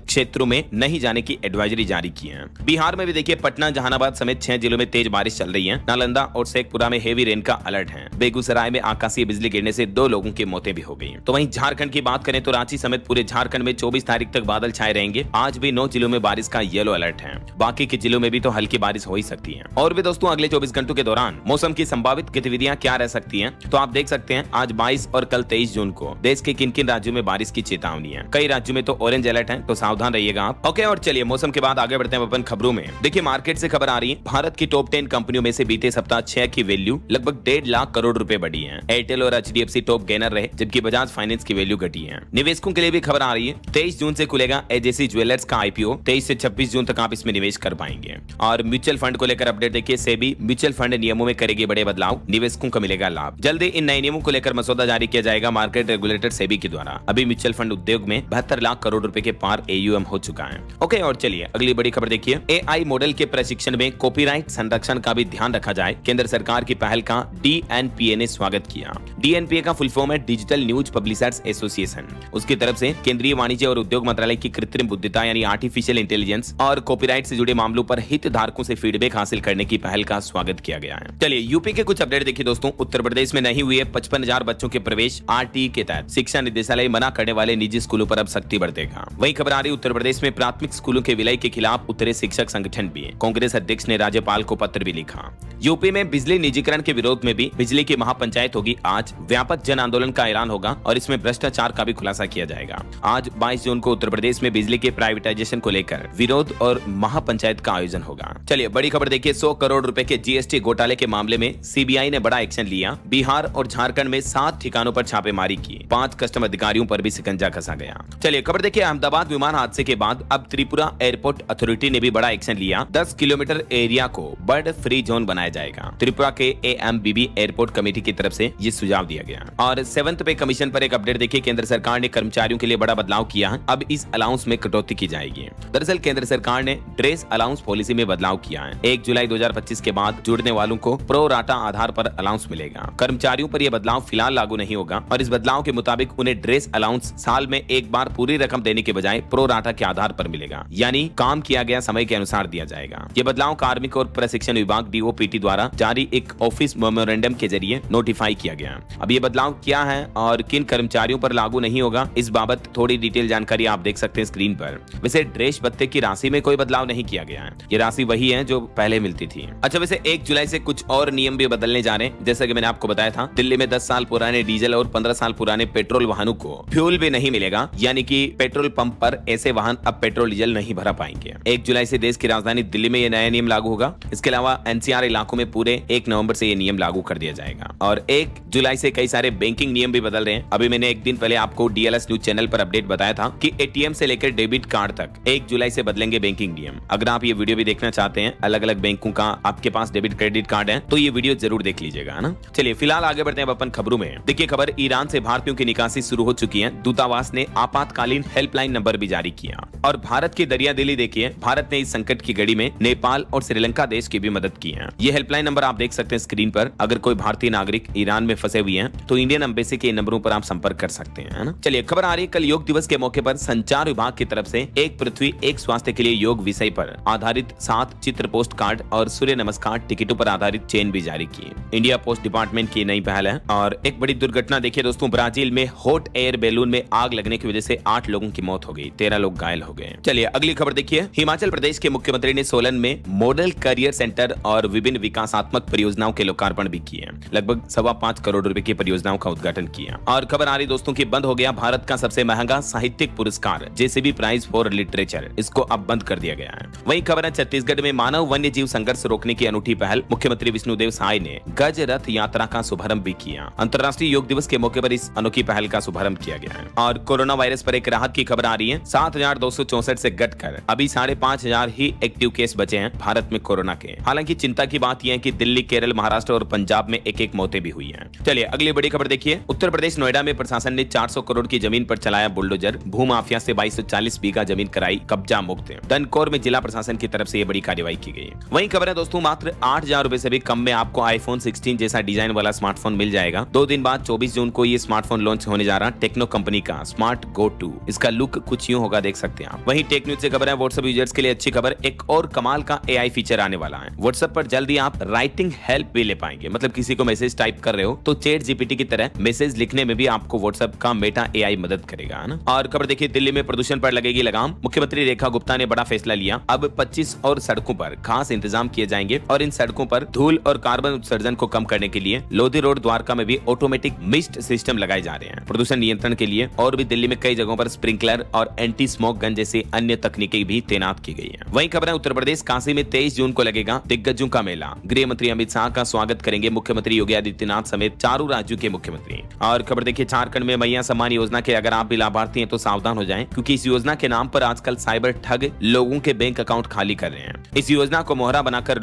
क्षेत्रों में नहीं जाने की एडवाइजरी जारी की है। बिहार में भी देखिए पटना, जहानाबाद समेत 6 जिलों में तेज बारिश चल रही है। नालंदा और शेखपुरा में हेवी रेन का अलर्ट है। बेगूसराय में आकाशीय बिजली गिरने से 2 लोगों की मौतें भी हो गई। तो वहीं झारखंड की बात करें तो रांची समेत पूरे झारखंड में 24 तारीख तक बादल छाए रहेंगे। आज भी 9 जिलों में बारिश का येलो अलर्ट है। बाकी के जिलों में भी तो हल्की बारिश हो ही सकती है। और भी दोस्तों अगले 24 घंटों के दौरान मौसम की संभावित गतिविधियां क्या रह सकती हैं, तो आप देख सकते हैं आज 22 और कल 23 जून को देश के किन किन राज्यों में बारिश की चेतावनी है। कई राज्यों में तो ऑरेंज अलर्ट है, तो सावधान रहिएगा आप। ओके, और चलिए मौसम के बाद आगे बढ़ते हैं अपन खबरों में। देखिए मार्केट से खबर आ रही है, भारत की टॉप 10 कंपनियों में से बीते सप्ताह 6 की वैल्यू लगभग 1.5 लाख करोड़ रुपए बढ़ी है। एयरटेल और HDFC टॉप गेनर रहे, जबकि बजाज फाइनेंस की वैल्यू घटी है। निवेशकों के लिए भी खबर आ रही है, 23 जून से खुलेगा AJC ज्वेलर्स का IPO। 23 से 26 जून तक आप इसमें निवेश कर पाएंगे। और म्यूचुअल फंड को लेकर अपडेट देखिए, सेबी म्यूचुअल फंड नियमों में करेगी बड़े बदलाव, निवेशकों को मिलेगा लाभ। जल्दी इन नए नियमों को लेकर मसौदा जारी किया जाएगा मार्केट रेगुलेटर सेबी के द्वारा। अभी म्यूचुअल फंड उद्योग में 72 लाख करोड़ रुपए के पार AUM हो चुका है। ओके, और चलिए अगली बड़ी खबर देखिए, AI मॉडल के प्रशिक्षण में कॉपीराइट संरक्षण का भी ध्यान रखा जाए। केंद्र सरकार की पहल का DNPA ने स्वागत किया। DNPA का फुल फॉर्म है डिजिटल न्यूज पब्लिशर्स एसोसिएशन। उसकी तरफ से केंद्रीय वाणिज्य और उद्योग मंत्रालय की कृत्रिम बुद्धिमत्ता यानी आर्टिफिशियल इंटेलिजेंस और कॉपीराइट से जुड़े मामलों पर हितधारकों से फीडबैक हासिल करने की पहल का स्वागत किया गया है। चलिए यूपी के कुछ अपडेट देखिए दोस्तों। उत्तर प्रदेश में नहीं हुए 55,000 बच्चों के प्रवेश, RTE के तहत शिक्षा निदेशालय मना करने वाले निजी स्कूलों पर अब सख्ती बरतेगा। वहीं खबर आ रही उत्तर प्रदेश में प्राथमिक स्कूलों के विलय के खिलाफ उतरे शिक्षक संगठन भी। कांग्रेस अध्यक्ष ने राज्यपाल को पत्र भी लिखा। यूपी में बिजली निजीकरण के विरोध में भी बिजली की महापंचायत होगी। आज व्यापक जन आंदोलन का ऐलान होगा और इसमें भ्रष्टाचार का भी खुलासा किया जाएगा। आज 22 जून को उत्तर प्रदेश में बिजली के प्राइवेटाइजेशन को लेकर विरोध और महापंचायत का आयोजन होगा। चलिए बड़ी खबर देखिए, 100 करोड़ रुपए के GST घोटाले के मामले में CBI ने बड़ा एक्शन लिया। बिहार और झारखंड में 7 ठिकानों पर छापेमारी की। 5 कस्टम अधिकारियों पर भी शिकंजा कसा गया। चलिए खबर देखिए, अहमदाबाद विमान हादसे के बाद अब त्रिपुरा एयरपोर्ट अथॉरिटी ने भी बड़ा एक्शन लिया। 10 किलोमीटर एरिया को बर्ड फ्री जोन बनाया जाएगा। त्रिपुरा के AMBB एयरपोर्ट कमेटी की तरफ से ये सुझाव दिया गया। और 7th पे कमीशन पर एक अपडेट देखिए, केंद्र सरकार ने कर्मचारियों के लिए बड़ा बदलाव किया है। अब इस अलाउंस में कटौती की जाएगी। दरअसल केंद्र सरकार ने ड्रेस अलाउंस पॉलिसी में बदलाव किया है। 1 जुलाई 2025 के बाद जुड़ने वालों को प्रो राटा आधार पर अलाउंस मिलेगा। कर्मचारियों पर यह बदलाव फिलहाल लागू नहीं होगा और इस बदलाव के मुताबिक उन्हें ड्रेस अलाउंस साल में एक बार पूरी रकम देने के बजाय प्रो राटा के आधार पर मिलेगा, यानी काम किया गया समय के अनुसार दिया जाएगा। ये बदलाव कार्मिक और प्रशिक्षण विभाग DOPT द्वारा जारी एक ऑफिस मेमोरेंडम के जरिए नोटिफाई किया गया। अब ये बदलाव क्या है और किन कर्मचारियों पर लागू नहीं होगा, इस बाबत थोड़ी डिटेल जानकारी आप देख सकते हैं स्क्रीन पर। वैसे ड्रेस भत्ते की राशि में कोई बदलाव नहीं किया गया है। ये राशि वही है जो पहले मिलती थी। अच्छा, वैसे 1 जुलाई से कुछ और नियम भी बदलने जा रहे हैं। जैसा कि मैंने आपको बताया था, दिल्ली में 10 साल पुराने डीजल और 15 साल पुराने पेट्रोल वाहनों को फ्यूल भी नहीं मिलेगा, यानी कि पेट्रोल पंप पर ऐसे वाहन अब पेट्रोल डीजल नहीं भरा पाएंगे। 1 जुलाई से देश की राजधानी दिल्ली में ये नया नियम लागू होगा। इसके अलावा NCR इलाकों में पूरे 1 नवंबर से ये नियम लागू कर दिया जाएगा। और 1 जुलाई से कई सारे बैंकिंग नियम भी बदल रहे हैं। अभी मैंने एक दिन पहले आपको DLS न्यूज चैनल पर अपडेट बताया था कि ATM से लेकर डेबिट कार्ड तक 1 जुलाई से बदलेंगे बैंकिंग नियम। अगर आप ये वीडियो भी देखना चाहते हैं, अलग अलग बैंकों का आपके पास डेबिट क्रेडिट कार्ड है, तो ये वीडियो जरूर देख लीजिएगा, है ना। चलिए फिलहाल आगे बढ़ते हैं अपन खबरों में। देखिए खबर, ईरान से भारतीयों की निकासी शुरू हो चुकी है। दूतावास ने आपातकालीन हेल्पलाइन नंबर भी जारी किया। और भारत की दरिया दिली देखिए, भारत ने इस संकट की घड़ी में नेपाल और श्रीलंका देश की भी मदद की है। ये हेल्पलाइन नंबर आप देख सकते हैं स्क्रीन पर। अगर कोई भारतीय नागरिक ईरान में फंसे हुए हैं तो इंडियन एम्बेसी के नंबरों पर आप संपर्क कर सकते हैं, है ना। चलिए खबर आ रही है, कल योग दिवस के मौके पर संचार विभाग की तरफ से एक पृथ्वी एक स्वास्थ्य के लिए योग विषय पर आधारित 7 चित्र पोस्ट कार्ड और सूर्य नमस्कार टिकटों पर आधारित चेन भी जारी की। इंडिया पोस्ट डिपार्टमेंट की नई पहल है। और एक बड़ी दुर्घटना देखिए दोस्तों, ब्राजील में हॉट एयर बैलून में आग लगने की वजह से 8 लोगों की मौत हो गई, 13 लोग घायल हो गए। चलिए अगली खबर देखिए, हिमाचल प्रदेश के मुख्यमंत्री ने सोलन में मॉडल करियर सेंटर और विभिन्न विकासात्मक परियोजनाओं के लोकार्पण भी किए। लगभग 5.25 करोड़ रुपए की परियोजनाओं का उद्घाटन किया। और खबर आ रही दोस्तों की, बंद हो गया भारत का सबसे महंगा साहित्यिक पुरस्कार जेसीबी प्राइज फॉर लिटरेचर, इसको अब बंद कर दिया गया है। वहीं खबर है, छत्तीसगढ़ में मानव वन्य जीव संघर्ष रोकने की अनूठी पहल, मुख्यमंत्री विष्णुदेव साय ने गज रथ यात्रा का शुभारंभ भी किया। अंतर्राष्ट्रीय योग दिवस के मौके पर इस अनोखी पहल का शुभारंभ किया गया है। और कोरोना वायरस पर एक राहत की खबर आ रही है, 7,264 से घटकर अभी 5,500 ही एक्टिव केस बचे हैं भारत में कोरोना के। हालांकि चिंता की बात यह है कि दिल्ली, केरल, महाराष्ट्र और पंजाब में एक मौतें भी हुई हैं। चलिए अगली बड़ी खबर देखिए, उत्तर प्रदेश नोएडा में प्रशासन ने 400 करोड़ की जमीन पर चलाया बुलडोजर, भूमाफिया से 2240 बीघा जमीन कराई कब्जा मुक्त। डनकौर में जिला प्रशासन की तरफ से यह बड़ी कार्रवाई की गई। वहीं खबर है दोस्तों, मात्र 8,000 रुपए से भी कम में आपको आईफोन 16 जैसा डिजाइन वाला स्मार्टफोन मिल जाएगा। 2 दिन बाद 24 जून को ये स्मार्टफोन लॉन्च होने जा रहा टेक्नो कंपनी का स्मार्ट गो 2। इसका लुक कुछ यूं होगा, देख सकते हैं आप। वहीं टेक न्यूज से खबर है, व्हाट्सएप यूजर्स के लिए अच्छी खबर, एक और कमाल का एआई फीचर आने वाला है। व्हाट्सएप पर जल्दी आप राइटिंग हेल्प भी ले पाएंगे, मतलब किसी को मैसेज टाइप कर रहे हो तो चैट जीपीटी की तरह मैसेज लिखने में भी आपको व्हाट्सएप का मेटा एआई मदद करेगा, है ना। और खबर देखिए, दिल्ली में प्रदूषण पर लगेगी लगाम, मुख्यमंत्री रेखा गुप्ता ने बड़ा फैसला लिया। अब 25 और सड़कों पर खास इंतजाम किए जाएंगे और इन सड़कों पर धूल और कार्बन उत्सर्जन को कम करने के लिए लोधी रोड द्वारका में भी ऑटोमेटिक मिस्ट सिस्टम लगाए जा रहे हैं। प्रदूषण नियंत्रण के लिए और भी दिल्ली में कई जगहों पर स्प्रिंकलर और एंटी स्मोक गन जैसी अन्य तकनीकें भी तैनात की गई है। वहीं खबर है, उत्तर प्रदेश काशी में 23 जून को लगेगा दिग्गजों का मेला। गृह मंत्री अमित शाह का स्वागत करेंगे मुख्यमंत्री योगी आदित्यनाथ समेत 4 राज्यों के मुख्यमंत्री। और खबर देखिए, झारखंड में मैया सम्मान योजना के अगर आप भी लाभार्थी हैं तो सावधान हो जाएं, क्योंकि इस योजना के नाम पर आजकल साइबर ठग लोगों के बैंक अकाउंट खाली कर रहे हैं। इस योजना को मोहरा बनाकर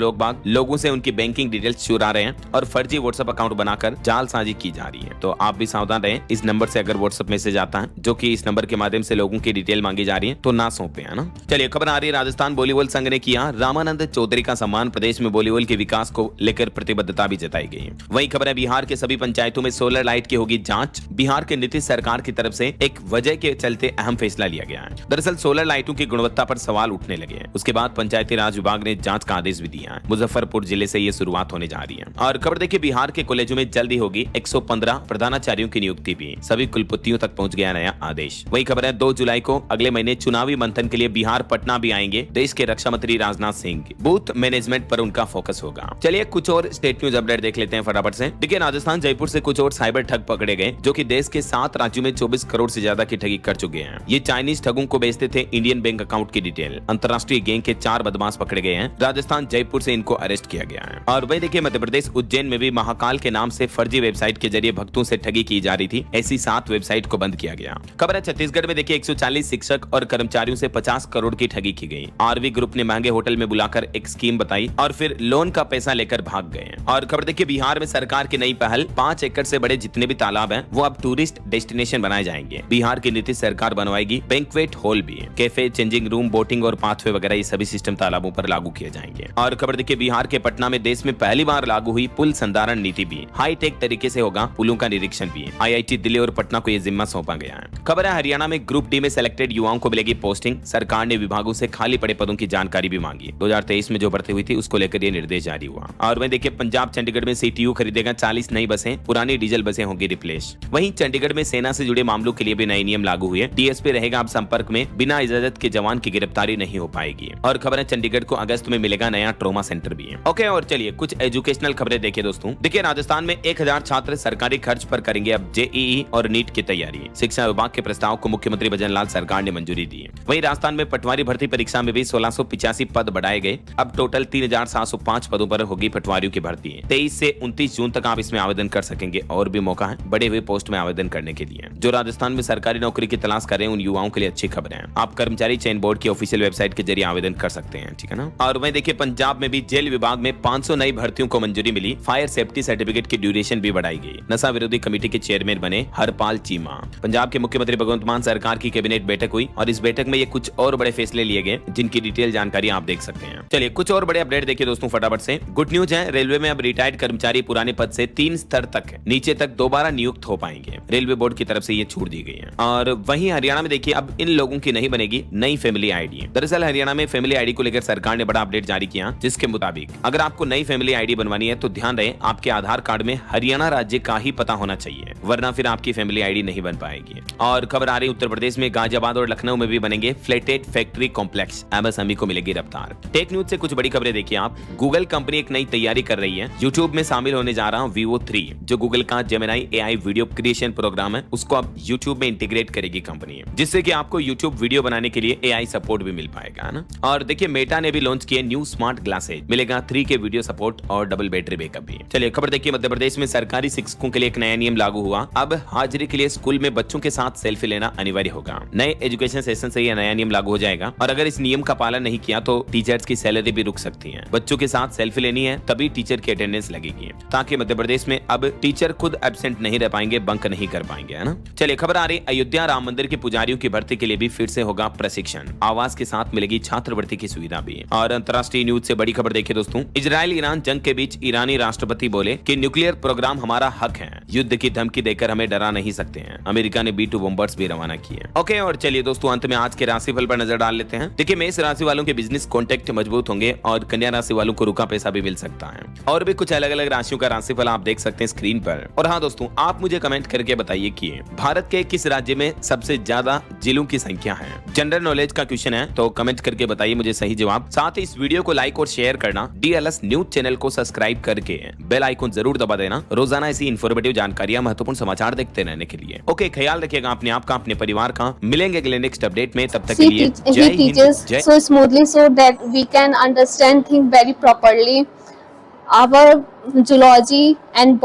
लोगों से उनकी बैंकिंग डिटेल्स चुरा रहे हैं और फर्जी व्हाट्सएप अकाउंट बनाकर जालसाजी की जा रही है। तो आप भी सावधान रहें। इस नंबर से अगर व्हाट्सएप मैसेज आता है जो कि इस नंबर के माध्यम से लोगों की डिटेल मांगी जा रही है तो ना सौंपे, है ना। चलिए खबर आ रही है, राजस्थान वॉलीबॉल संघ ने किया रामानंद चौधरी का सम्मान, प्रदेश में वॉलीबॉल के विकास को लेकर प्रतिबद्धता भी जताई गई। वहीं खबर है, बिहार के सभी पंचायतों में सोलर लाइट की होगी जांच। बिहार के नीतीश सरकार की तरफ से एक वजह के चलते अहम फैसला लिया गया है। दरअसल सोलर लाइटों की गुणवत्ता पर सवाल उठने लगे हैं। उसके बाद पंचायती राज विभाग ने जांच का आदेश भी दिया है। मुजफ्फरपुर जिले से ये शुरुआत होने जा रही है। और खबर देखिए, बिहार के कॉलेजों में जल्दी होगी 115 प्रधानाचार्यों की नियुक्ति भी, सभी कुलपतियों तक पहुंच गया नया आदेश। वही खबर है, 2 जुलाई को अगले महीने चुनावी मंथन के लिए बिहार पटना भी आएंगे देश के रक्षा मंत्री राजनाथ सिंह। बूथ मैनेजमेंट पर उनका फोकस होगा। चलिए कुछ और स्टेट न्यूज अपडेट देख लेते हैं फटाफट से। देखिए, राजस्थान जयपुर से कुछ और साइबर ठग पकड़े गए जो कि देश के 7 राज्यों में 24 करोड़ से ज्यादा की ठगी कर चुके हैं। ये चाइनीज ठगों को बेचते थे इंडियन बैंक अकाउंट की डिटेल। अंतर्राष्ट्रीय गैंग के 4 बदमाश पकड़े गए हैं। राजस्थान जयपुर से इनको अरेस्ट किया गया है। और वही देखिए, मध्य प्रदेश उज्जैन में भी महाकाल के नाम से फर्जी वेबसाइट के जरिए भक्तों से ठगी की जा रही थी। ऐसी 7 वेबसाइट को बंद किया गया। खबर है, छत्तीसगढ़ में देखिए 140 शिक्षक और कर्मचारियों से 50 करोड़ की ठगी की गई। आरवी ग्रुप ने महंगे होटल में बुलाकर एक स्कीम बताई और फिर लोन का पैसा लेकर भाग गए। और खबर देखिए, बिहार में सरकार की नई पहल, 5 एकड़ से बड़े जितने भी तालाब हैं वो अब टूरिस्ट डेस्टिनेशन बनाए जाएंगे। बिहार की नीतीश सरकार बनवाएगी बैंक्वेट हॉल भी, कैफे, चेंजिंग रूम, बोटिंग और पाथवे वगैरह ये सभी सिस्टम तालाबों पर लागू किए जाएंगे। और खबर देखिए, बिहार के पटना में देश में पहली बार लागू हुई पुल संधारण नीति भी, हाईटेक तरीके से होगा पुलों का निरीक्षण भी। आईआईटी दिल्ली और पटना को यह जिम्मा सौंपा गया है। खबर है, हरियाणा में ग्रुप डी में सिलेक्टेड युवाओं को मिलेगी पोस्टिंग। सरकार ने विभागों से खाली पड़े पदों की जानकारी भी मांगी। 2023 में जो भर्ती हुई थी उसको लेकर ये निर्देश जारी हुआ। और वहीं देखिए, पंजाब चंडीगढ़ में सीटीयू खरीदेगा 40 नई बसें, पुरानी डीजल बसें होंगी रिप्लेस। वहीं चंडीगढ़ में सेना से जुड़े मामलों के लिए भी नए नियम लागू हुए। डीएसपी रहेगा अब संपर्क में, बिना इजाजत के जवान की गिरफ्तारी नहीं हो पाएगी। और खबर है, चंडीगढ़ को अगस्त में मिलेगा नया ट्रॉमा सेंटर भी है। ओके, और चलिए कुछ एजुकेशनल खबरें देखिए दोस्तों। देखिए, राजस्थान में 1000 छात्र सरकारी खर्च पर करेंगे अब जेईई और नीट की तैयारी। शिक्षा विभाग के प्रस्ताव को मुख्यमंत्री भजनलाल सरकार ने मंजूरी दी। वहीं राजस्थान में पटवारी भर्ती परीक्षा में भी 1685 पद बढ़ाए गए। अब टोटल 3705 पदों पर होगी पटवारियों की भर्ती। 23 से 29 जून तक आप इसमें आवेदन कर सकेंगे और भी मौका है बड़े हुए पोस्ट में आवेदन करने के लिए। जो राजस्थान में सरकारी नौकरी की तलाश कर रहे हैं उन युवाओं के लिए अच्छी खबर है। आप कर्मचारी चयन बोर्ड की ऑफिशियल वेबसाइट के जरिए आवेदन कर सकते हैं, ठीक है ना। और वहीं देखिए, पंजाब में भी जेल विभाग में 500 नई भर्तियों को मंजूरी मिली। फायर सेफ्टी सर्टिफिकेट की ड्यूरेशन भी बढ़ाई गई। नशा विरोधी कमेटी के चेयरमैन बने हरपाल चीमा। पंजाब के मुख्यमंत्री भगवंत मान सरकार की कैबिनेट बैठक हुई और इस बैठक में ये कुछ और बड़े फैसले लिए गए जिनकी डिटेल जानकारी आप देख सकते हैं। चलिए कुछ और बड़े अपडेट देखिए दोस्तों फटाफट से। गुड न्यूज है, रेलवे में अब रिटायर्ड कर्मचारी पुराने पद से 3 स्तर तक नीचे तक दोबारा नियुक्त नियुक्त हो पाएंगे। रेलवे बोर्ड की तरफ से ये छूट दी गई है। और वहीं हरियाणा में देखिए अब इन लोगों की नहीं बनेगी नई फैमिली आईडी। दरअसल हरियाणा में फैमिली आईडी को लेकर सरकार ने बड़ा अपडेट जारी किया, जिसके मुताबिक अगर आपको नई फैमिली आईडी बनवानी है तो ध्यान रहे आपके आधार कार्ड में हरियाणा राज्य का ही पता होना चाहिए, वरना फिर आपकी फैमिली आईडी नहीं बन पाएगी। और खबर आ रही उत्तर प्रदेश में गाजियाबाद और लखनऊ में भी बनेंगे फ्लैटेड फैक्ट्री कॉम्प्लेक्स, एमएसएमई को मिलेगी रफ्तार। टेक न्यूज से कुछ बड़ी खबरें देखिए आप। गूगल कंपनी एक नई तैयारी कर रही है, यूट्यूब में शामिल होने जा रहा Vivo 3 जो गूगल का Gemini AI video creation program है, उसको अब यूट्यूब में इंटीग्रेट करेगी कंपनी, जिससे कि आपको यूट्यूब वीडियो बनाने के लिए एआई सपोर्ट भी मिल पाएगा, है ना। और देखिए मेटा ने भी लॉन्च किए न्यू स्मार्ट ग्लासेज, मिलेगा 3K वीडियो सपोर्ट और डबल बैटरी बैकअप भी। चलिए खबर देखिए, मध्य प्रदेश में सरकारी शिक्षकों के लिए एक नया नियम लागू हुआ। अब हाजिरी के लिए स्कूल में बच्चों के साथ सेल्फी लेना अनिवार्य होगा। नए एजुकेशन सेशन से यह नया नियम लागू हो जाएगा और अगर इस नियम का पालन नहीं किया तो टीचर्स की सैलरी भी रुक सकती है। बच्चों के साथ सेल्फी लेनी है तभी टीचर की अटेंडेंस लगेगी, ताकि मध्य प्रदेश में अब टीचर खुद एब्सेंट नहीं रह पाएंगे, बंक नहीं कर पाएंगे, है ना। चलिए खबर आ रही अयोध्या राम मंदिर के पुजारियों की भर्ती के लिए भी फिर से होगा प्रशिक्षण, आवास के साथ मिलेगी छात्रवृत्ति की सुविधा भी। और अंतर्राष्ट्रीय न्यूज से बड़ी खबर देखिए दोस्तों, इजराइल ईरान जंग के बीच ईरानी राष्ट्रपति बोले कि न्यूक्लियर प्रोग्राम हमारा हक है, युद्ध की धमकी देकर हमें डरा नहीं सकते हैं। अमेरिका ने B2 बॉम्बर्स भी रवाना किए। ओके, और चलिए दोस्तों अंत में आज के राशिफल पर नजर डाल लेते हैं। देखिए मेष राशि वालों के बिजनेस कॉन्टेक्ट मजबूत होंगे और कन्या राशि वालों को रुका पैसा भी मिल सकता है। और भी कुछ अलग अलग राशियों का राशिफल आप देख सकते हैं स्क्रीन पर। और हाँ दोस्तों, आप मुझे कमेंट करके बताइए कि भारत के किस राज्य में सबसे ज्यादा जिलों की संख्या है। जनरल नॉलेज का क्वेश्चन है, तो कमेंट करके बताइए मुझे सही जवाब। साथ ही इस वीडियो को लाइक और शेयर करना, DLS न्यूज चैनल को सब्सक्राइब करके बेल आइकन जरूर दबा देना, रोजाना ऐसी इन्फॉर्मेटिव जानकारियां, महत्वपूर्ण समाचार देखते रहने के लिए। ओके, ख्याल रखिएगा अपने आप का, अपने परिवार का। मिलेंगे अगले नेक्स्ट अपडेट में, तब तक के लिए जय हिंद, जय so smoothly so that we can understand things very properly. Our zoology and